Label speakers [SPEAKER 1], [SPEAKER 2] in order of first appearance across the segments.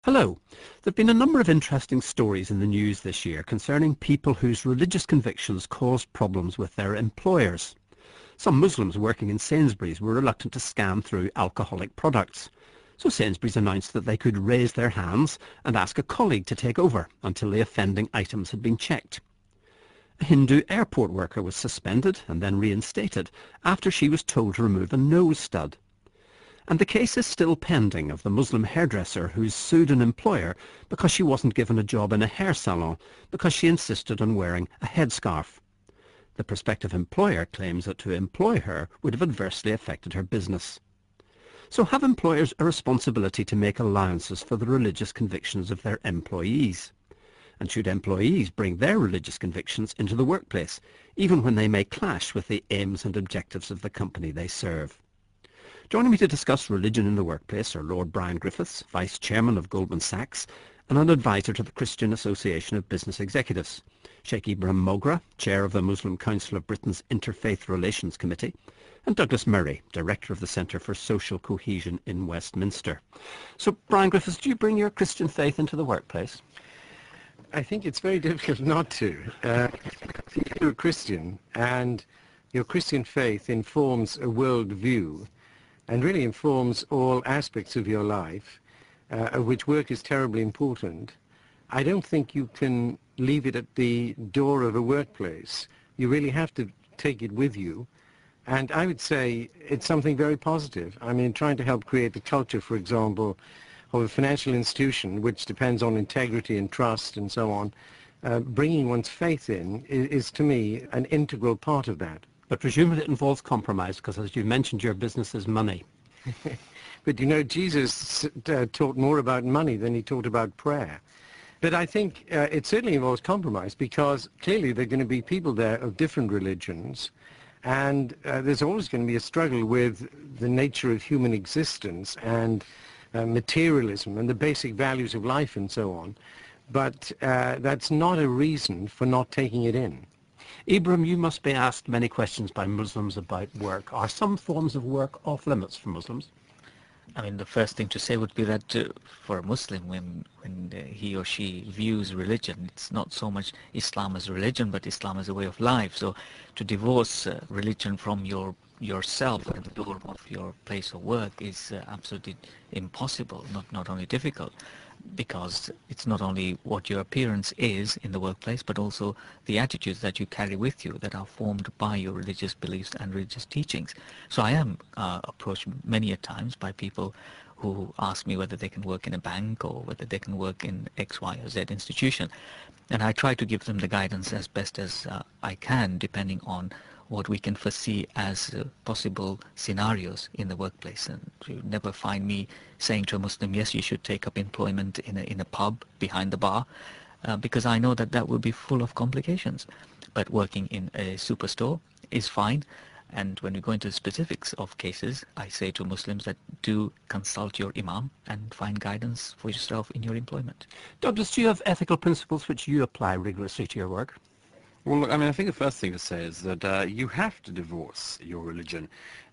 [SPEAKER 1] Hello. There have been a number of interesting stories in the news this year concerning people whose religious convictions caused problems with their employers. Some Muslims working in Sainsbury's were reluctant to scan through alcoholic products. So Sainsbury's announced that they could raise their hands and ask a colleague to take over until the offending items had been checked. A Hindu airport worker was suspended and then reinstated after she was told to remove a nose stud. And the case is still pending of the Muslim hairdresser who sued an employer because she wasn't given a job in a hair salon because she insisted on wearing a headscarf. The prospective employer claims that to employ her would have adversely affected her business. So have employers a responsibility to make allowances for the religious convictions of their employees? And should employees bring their religious convictions into the workplace, even when they may clash with the aims and objectives of the company they serve? Joining me to discuss religion in the workplace are Lord Brian Griffiths, Vice Chairman of Goldman Sachs and an advisor to the Christian Association of Business Executives, Sheikh Ibrahim Mogra, Chair of the Muslim Council of Britain's Interfaith Relations Committee, and Douglas Murray, Director of the Centre for Social Cohesion in Westminster. So, Brian Griffiths, do you bring your Christian faith into the workplace?
[SPEAKER 2] I think it's very difficult not to. If you're a Christian and your Christian faith informs a world view and really informs all aspects of your life, of which work is terribly important, I don't think you can leave it at the door of a workplace. You really have to take it with you. And I would say it's something very positive. I mean, trying to help create the culture, for example, of a financial institution, which depends on integrity and trust and so on, bringing one's faith in is to me, an integral part of that.
[SPEAKER 1] But presumably it involves compromise, because as you mentioned, your business is money.
[SPEAKER 2] But you know, Jesus taught more about money than he taught about prayer. But I think it certainly involves compromise, because clearly there are going to be people there of different religions, and there's always going to be a struggle with the nature of human existence and materialism and the basic values of life and so on. But that's not a reason for not taking it in.
[SPEAKER 1] Ibrahim, you must be asked many questions by Muslims about work. Are some forms of work off limits for Muslims?
[SPEAKER 3] I mean, the first thing to say would be that for a Muslim, when he or she views religion, it's not so much Islam as a religion, but Islam as a way of life. So to divorce religion from yourself and the door of your place of work is absolutely impossible, not only difficult, because it's not only what your appearance is in the workplace, but also the attitudes that you carry with you that are formed by your religious beliefs and religious teachings. So I am approached many a times by people who ask me whether they can work in a bank or whether they can work in X, Y, or Z institution. And I try to give them the guidance as best as I can, depending on what we can foresee as possible scenarios in the workplace. And you never find me saying to a Muslim, yes, you should take up employment in a pub behind the bar, because I know that that will be full of complications. But working in a superstore is fine. And when we go into the specifics of cases, I say to Muslims that do consult your imam and find guidance for yourself in your employment.
[SPEAKER 1] Douglas, do you have ethical principles which you apply rigorously to your work?
[SPEAKER 4] Well, look, I mean, I think the first thing to say is that you have to divorce your religion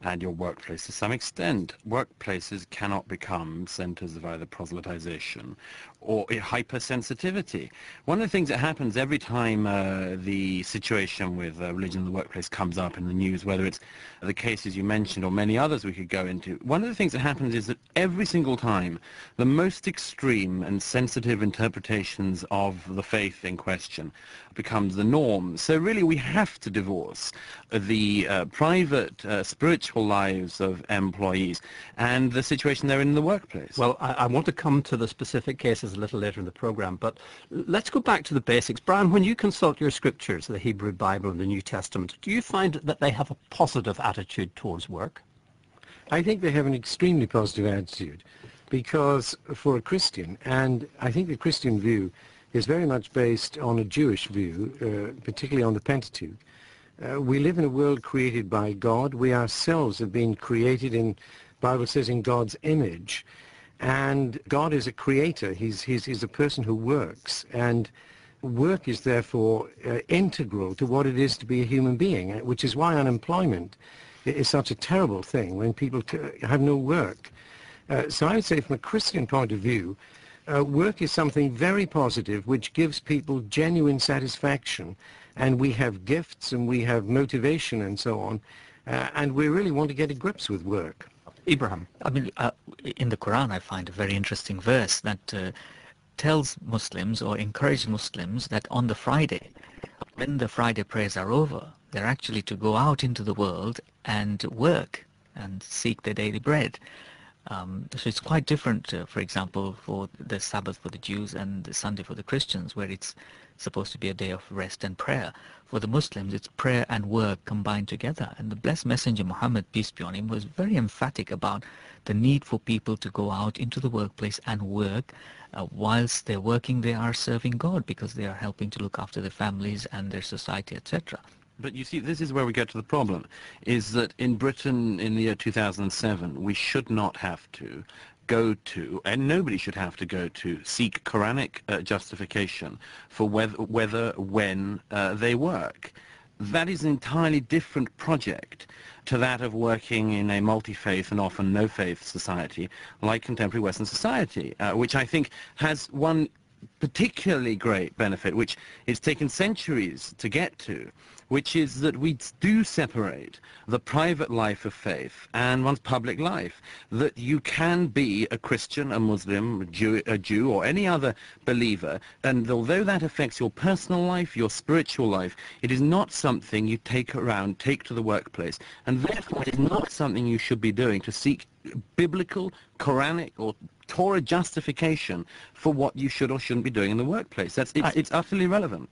[SPEAKER 4] and your workplace to some extent. Workplaces cannot become centers of either proselytization or hypersensitivity. One of the things that happens every time the situation with religion in the workplace comes up in the news, whether it's the cases you mentioned or many others we could go into, one of the things that happens is that every single time the most extreme and sensitive interpretations of the faith in question becomes the norm. So really we have to divorce the private spiritual lives of employees and the situation they're in the workplace.
[SPEAKER 1] Well, I want to come to the specific cases a little later in the programme, but let's go back to the basics. Brian, when you consult your scriptures, the Hebrew Bible and the New Testament, do you find that they have a positive attitude towards work?
[SPEAKER 2] I think they have an extremely positive attitude, because for a Christian, and I think the Christian view is very much based on a Jewish view, particularly on the Pentateuch. We live in a world created by God. We ourselves have been created in, the Bible says, in God's image. And God is a creator. He's a person who works. And work is therefore integral to what it is to be a human being, which is why unemployment is such a terrible thing when people have no work. So I would say from a Christian point of view, Work is something very positive which gives people genuine satisfaction, and we have gifts and we have motivation and so on, and we really want to get to grips with work.
[SPEAKER 1] Ibrahim.
[SPEAKER 3] I mean, in the Quran, I find a very interesting verse that tells Muslims or encourages Muslims that on the Friday, when the Friday prayers are over, they're actually to go out into the world and work and seek their daily bread. So it's quite different, for example, for the Sabbath for the Jews and the Sunday for the Christians, where it's supposed to be a day of rest and prayer. For the Muslims, it's prayer and work combined together. And the blessed Messenger Muhammad, peace be on him, was very emphatic about the need for people to go out into the workplace and work. Whilst they're working, they are serving God, because they are helping to look after their families and their society, etc.
[SPEAKER 4] But you see, this is where we get to the problem, is that in Britain in the year 2007, we should not have to go to, and nobody should have to go to, seek Quranic justification for when they work. That is an entirely different project to that of working in a multi-faith and often no-faith society like contemporary Western society, which I think has one particularly great benefit, which it's taken centuries to get to, which is that we do separate the private life of faith and one's public life, that you can be a Christian, a Muslim, a Jew, or any other believer, and although that affects your personal life, your spiritual life, it is not something you take to the workplace, and therefore it is not something you should be doing to seek biblical, Quranic, or Torah justification for what you should or shouldn't be doing in the workplace. It's utterly irrelevant.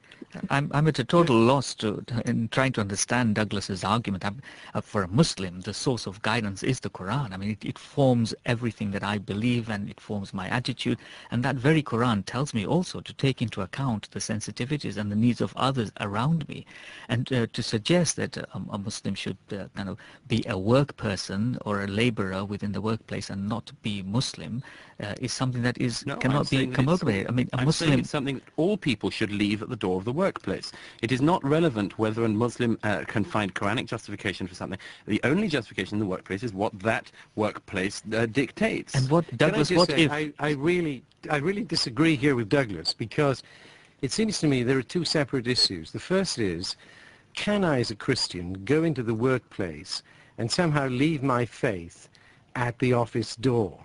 [SPEAKER 3] I'm at a total loss in trying to understand Douglas's argument. For a Muslim, the source of guidance is the Quran. I mean, it forms everything that I believe, and it forms my attitude. And that very Quran tells me also to take into account the sensitivities and the needs of others around me. And to suggest that a Muslim should kind of be a work person or a laborer within the workplace and not be Muslim is something that cannot be accommodated. I mean,
[SPEAKER 4] I'm saying it's something that all people should leave at the door of the workplace. It is not relevant whether a Muslim can find Quranic justification for something. The only justification in the workplace is what that workplace dictates.
[SPEAKER 3] And what Douglas,
[SPEAKER 2] I really disagree here with Douglas, because it seems to me there are two separate issues. The first is, can I as a Christian go into the workplace and somehow leave my faith at the office door?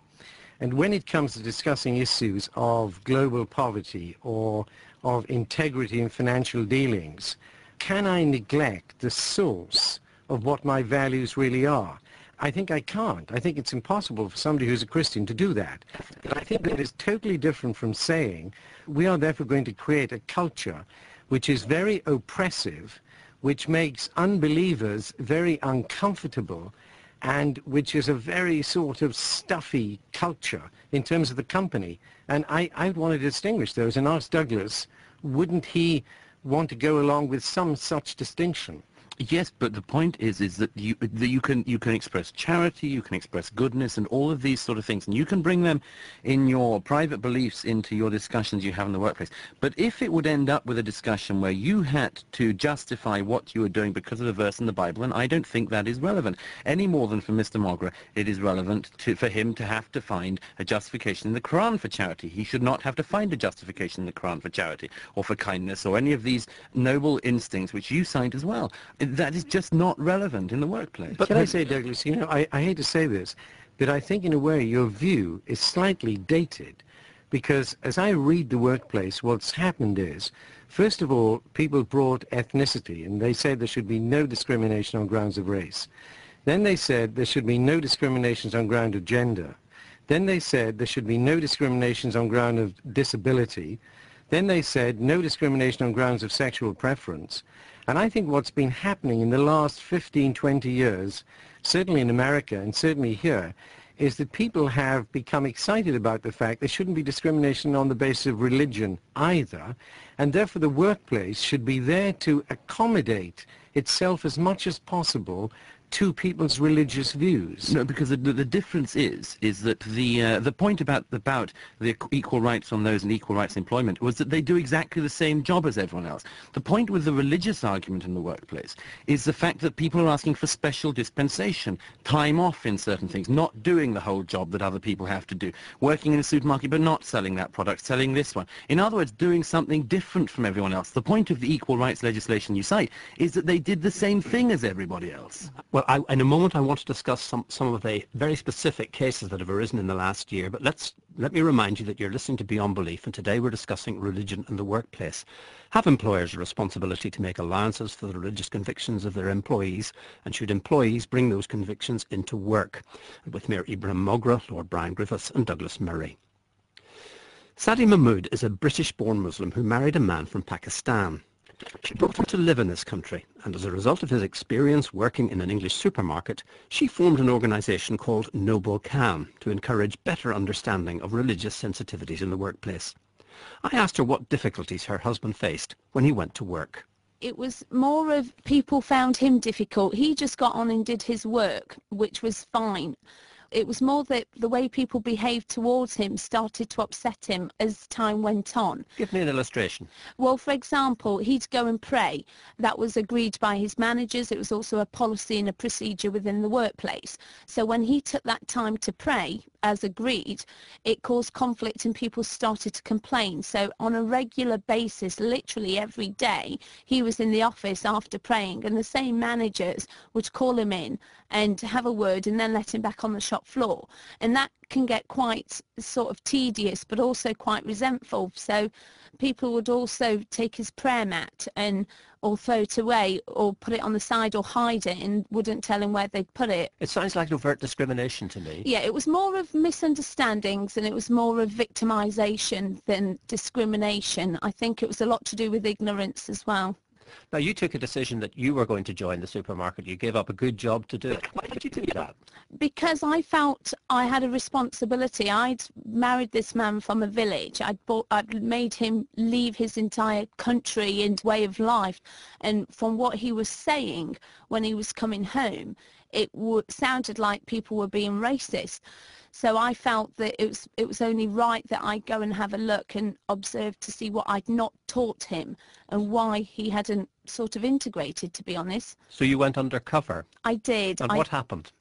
[SPEAKER 2] And when it comes to discussing issues of global poverty or of integrity in financial dealings, can I neglect the source of what my values really are? I think I can't. I think it's impossible for somebody who's a Christian to do that. But I think that is totally different from saying we are therefore going to create a culture which is very oppressive, which makes unbelievers very uncomfortable, and which is a very sort of stuffy culture in terms of the company. And I would want to distinguish those and ask Douglas, wouldn't he want to go along with some such distinction?
[SPEAKER 4] Yes, but the point is that you can express charity, you can express goodness, and all of these sort of things, and you can bring them in your private beliefs into your discussions you have in the workplace. But if it would end up with a discussion where you had to justify what you were doing because of a verse in the Bible, and I don't think that is relevant any more than for Mr. Mogra it is relevant for him to have to find a justification in the Quran for charity. He should not have to find a justification in the Quran for charity or for kindness or any of these noble instincts which you cite as well. That is just not relevant in the workplace.
[SPEAKER 2] But can I say, Douglas, you know, I hate to say this, but I think in a way your view is slightly dated, because as I read the workplace, what's happened is, first of all, people brought ethnicity, and they said there should be no discrimination on grounds of race. Then they said there should be no discriminations on ground of gender. Then they said there should be no discriminations on ground of disability. Then they said no discrimination on grounds of sexual preference. And I think what's been happening in the last 15, 20 years, certainly in America and certainly here, is that people have become excited about the fact there shouldn't be discrimination on the basis of religion either, and therefore the workplace should be there to accommodate itself as much as possible two people's religious views.
[SPEAKER 4] No, because the difference is that the point about the equal rights on those and equal rights in employment was that they do exactly the same job as everyone else. The point with the religious argument in the workplace is the fact that people are asking for special dispensation, time off in certain things, not doing the whole job that other people have to do, working in a supermarket but not selling that product, selling this one. In other words, doing something different from everyone else. The point of the equal rights legislation you cite is that they did the same thing as everybody else.
[SPEAKER 1] Well, in a moment I want to discuss some of the very specific cases that have arisen in the last year, but let me remind you that you're listening to Beyond Belief, and today we're discussing religion in the workplace. Have employers a responsibility to make allowances for the religious convictions of their employees, and should employees bring those convictions into work? With me are Ibrahim Mogra, Lord Brian Griffiths and Douglas Murray. Sadi Mahmood is a British-born Muslim who married a man from Pakistan. She brought him to live in this country, and as a result of his experience working in an English supermarket, she formed an organisation called Noble Can to encourage better understanding of religious sensitivities in the workplace. I asked her what difficulties her husband faced when he went to work.
[SPEAKER 5] It was more of people found him difficult. He just got on and did his work, which was fine. It was more that the way people behaved towards him started to upset him as time went on.
[SPEAKER 1] Give me an illustration.
[SPEAKER 5] Well, for example, he'd go and pray. That was agreed by his managers. It was also a policy and a procedure within the workplace. So when he took that time to pray, as agreed, it caused conflict and people started to complain. So on a regular basis, literally every day, he was in the office after praying, and the same managers would call him in and have a word and then let him back on the shop floor. And that can get quite sort of tedious, but also quite resentful. So people would also take his prayer mat and or throw it away or put it on the side or hide it and wouldn't tell him where they'd put it.
[SPEAKER 1] It sounds like overt discrimination to me.
[SPEAKER 5] Yeah, it was more of misunderstandings and it was more of victimization than discrimination. I think it was a lot to do with ignorance as well.
[SPEAKER 1] Now, you took a decision that you were going to join the supermarket. You gave up a good job to do it. Why did you do that?
[SPEAKER 5] Because I felt I had a responsibility. I'd married this man from a village. I'd made him leave his entire country and way of life. And from what he was saying when he was coming home, it sounded like people were being racist. So I felt that it was only right that I go and have a look and observe to see what I'd not taught him and why he hadn't sort of integrated, to be honest.
[SPEAKER 1] So you went undercover?
[SPEAKER 5] I did.
[SPEAKER 1] And what happened?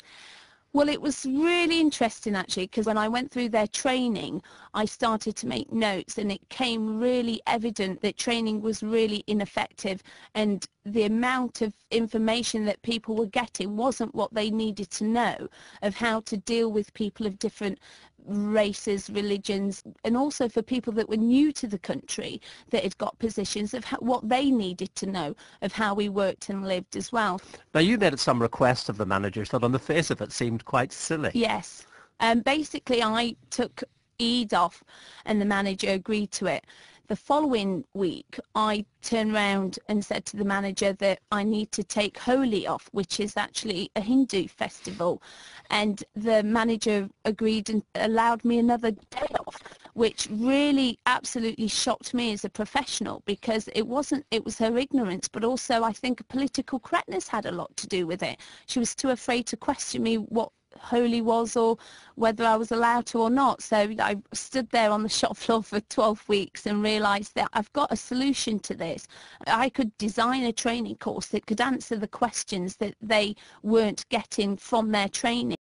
[SPEAKER 5] Well, it was really interesting, actually, because when I went through their training, I started to make notes, and it came really evident that training was really ineffective, and the amount of information that people were getting wasn't what they needed to know of how to deal with people of different races, religions, and also for people that were new to the country that had got positions of what they needed to know of how we worked and lived as well.
[SPEAKER 1] Now, you made some requests of the managers that on the face of it seemed quite silly.
[SPEAKER 5] Yes. Basically, I took Eid off and the manager agreed to it. The following week, I turned around and said to the manager that I need to take Holi off, which is actually a Hindu festival. And the manager agreed and allowed me another day off, which really absolutely shocked me as a professional, because it was her ignorance, but also I think political correctness had a lot to do with it. She was too afraid to question me what Holi was or whether I was allowed to or not. So I stood there on the shop floor for 12 weeks and realised that I've got a solution to this. I could design a training course that could answer the questions that they weren't getting from their training.